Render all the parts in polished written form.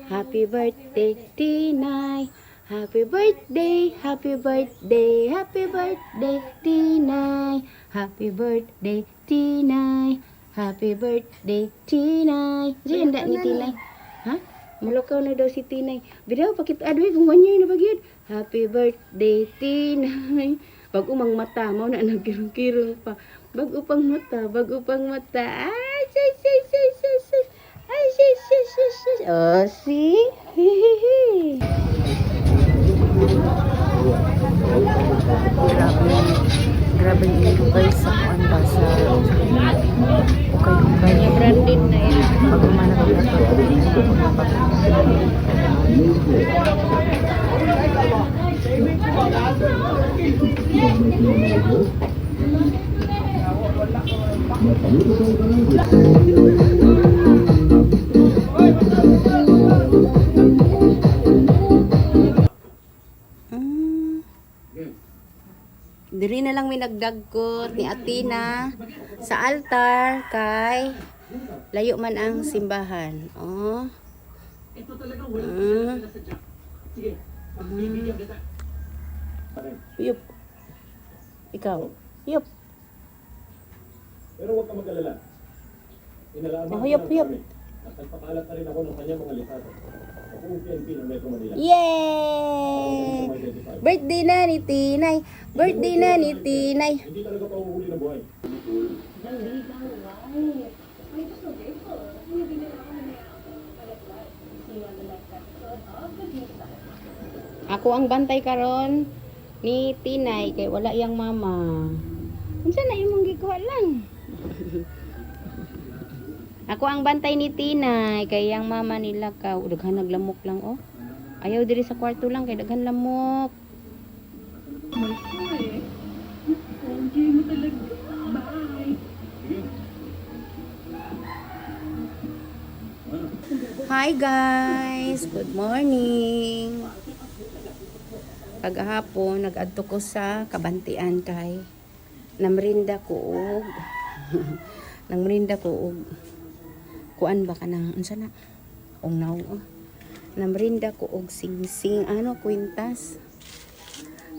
Happy birthday, Tinay. Happy birthday, happy birthday, happy birthday, Tinay. Happy birthday, Tinay. Happy birthday, Tinay. Diyan handa ni Tinay. Ha? Mulakaw na daw si Tinay. Bidaw, pakit adoy kung 1 year na bagyod. Happy birthday, Tinay. Bago mang mata, mau na nagkirong-kirong pa. Bago pang mata, bago pang mata. Ay, say. Ay, say. Oh, see? Hehehe. Grabe yung guys sa kuan ba sa okay yung branded na yan. Pag umanap na Diri na lang may nagdagkot ni Atina sa altar kay layo man ang simbahan. Oh. Yup. Ikaw. Yup. Pero huwag ka mag-alala. Inalaan Oh, yup. at nagpakalat na rin ako ng kanyang mga litrato. Ako ang PNP ng Metro Manila. Yay! Birthday na ni Tinay. Birthday na ni Tinay. Hindi talaga pa uhuli ng buhay. Ako ang bantay karon ni Tinay kay wala yang mama. Unsa na imong gikuha lang? Ako ang bantay ni Tinay kay yang mama nila ka daghan naglamok lang oh. Ayaw diri sa kwarto lang kay daghan lamok. Hi guys, good morning. Kagahapon nag-adto ko sa Kabantian kay namrinda ko og namrinda ko og kuan ba kanang unsa na ungnaw oh. Namrinda ko og sing-sing kwintas.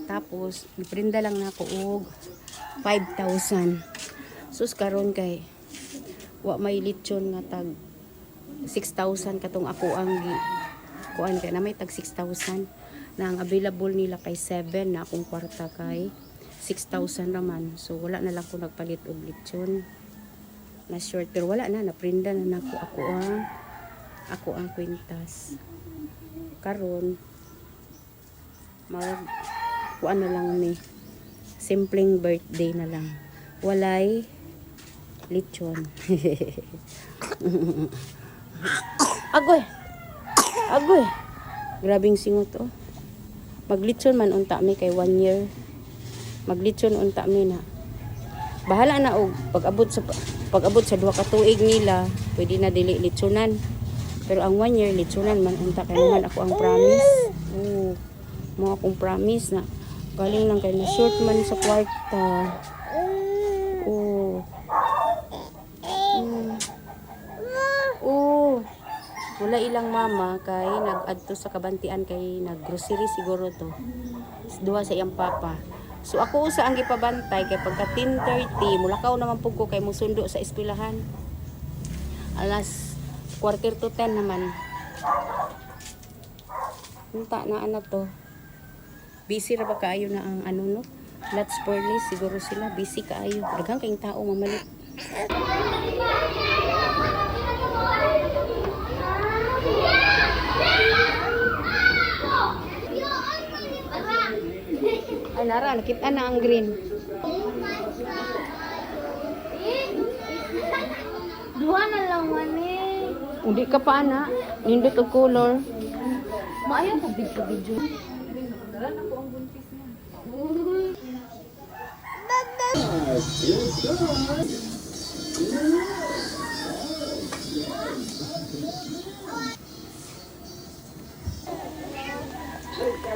Tapos nagprinda lang na ko og 5,000. Sus karon kay wa may lechon nga tag 6,000 katong ako ang kuan kay na may tag 6,000 na ang available nila kay 7 na akong kwarta kay 6,000 naman. So wala na lang ko nagpalit og lechon na short pero wala na naprinda na nako ako ang kwintas karon mag kuan na lang ni simpleng birthday na lang walay lechon. agoy grabing singot oh. Maglechon man unta mi kay 1 year maglechon unta mi na bahala na og pag-abot sa 2 ka tuig nila pwede na dili lechonan pero ang 1 year lechonan man unta kay naman ako ang promise mo akong promise na galing lang kay na short man sa kwarta wala ilang mama kay nag-adto sa Kabantian kay nag-grocery siguro to duha sa iyang papa. So ako usa ang gipabantay kay pagka 10:30 mulakaw naman pug ko kay musundo sa eskwelahan. Alas 9:45 naman. Unta na ana to. Busy ra ba kaayo na ang no? Lots Pearly siguro sila busy kaayo. Daghang kayong tao mamalit. Ay nara, nakita na ang green. Duha na lang mani. Hindi ka pa ana, nindot og color. Maayo ko video. Dala na ko ang buntis niya.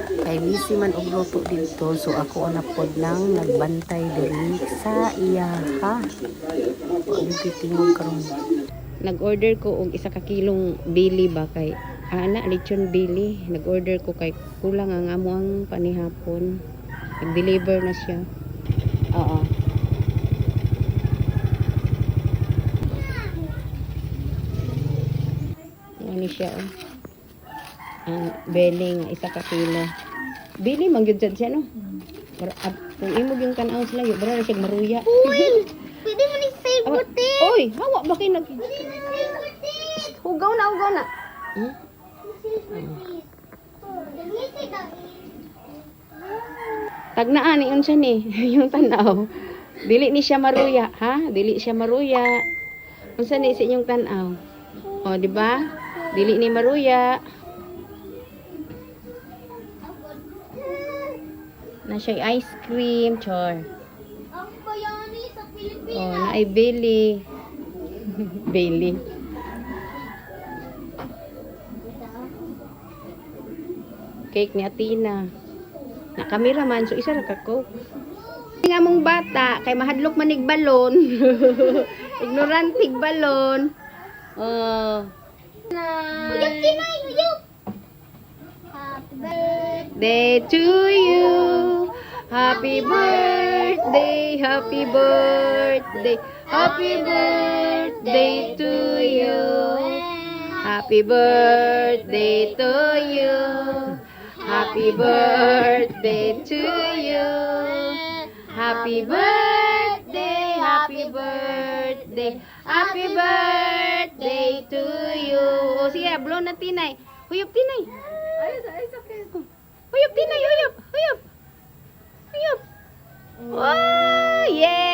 Kay busy man og luto dito so ako na pod lang nagbantay diri sa iya ha. Ug gitingog karon. Nag-order ko og 1 ka kilong bili ba kay Ana, lechon bili. Nag-order ko kay kulang ang amo ang panihapon. Nag-deliver na siya. Oo. Ano siya, oh. Ang belly nga, 1 ka kilo. Bili, mangyod siya, no? Kung imog yung kanaw sila, yun, bara na siya maruya. Uy! Pwede mo ni favorite eh! Oy, hawa ba kayo nag... Pwede mo ni favorite eh! Hugaw na, hugaw na. Hmm? Tagnaan ni unsa ni yung tanaw. Dili ni siya maruya, ha? Dili siya maruya. Unsa ni sa inyong tanaw? O, di ba? Dili ni maruya. Na siya ice cream, chor. Ang bayani sa Pilipinas! Oh, na ay Bailey. Bailey. Cake ni Atina. Na cameraman, so isa ra ka ko. Nga mong bata, kay mahadlok manig balon. Ignorantig balon. Oh. Uyok, Tinay! Uyok! Happy birthday! Day to you. Happy birthday, happy birthday. Happy birthday to you. Happy birthday to you. Happy birthday to you. Happy birthday, happy birthday. Happy birthday to you. O sige, blow na Tinay. Huyop Tinay. Huyop Tinay, huyop. Huyop. Huyop. Oh, yeah.